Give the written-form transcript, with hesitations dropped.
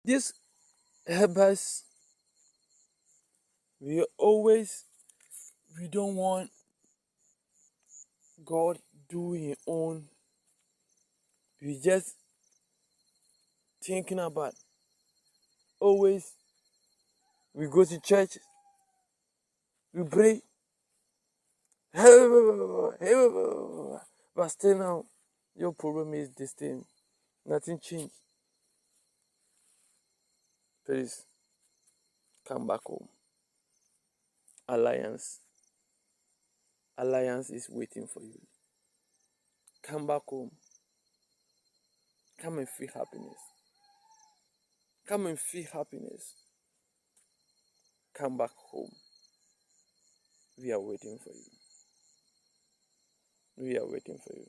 These helpers, we don't want God doing his own. We just thinking about always we go to church, we pray, but still now your problem is the same. Nothing changed. Please come back home. Alliance. Alliance is waiting for you. Come back home. Come and feel happiness. Come and feel happiness. Come back home. We are waiting for you. We are waiting for you.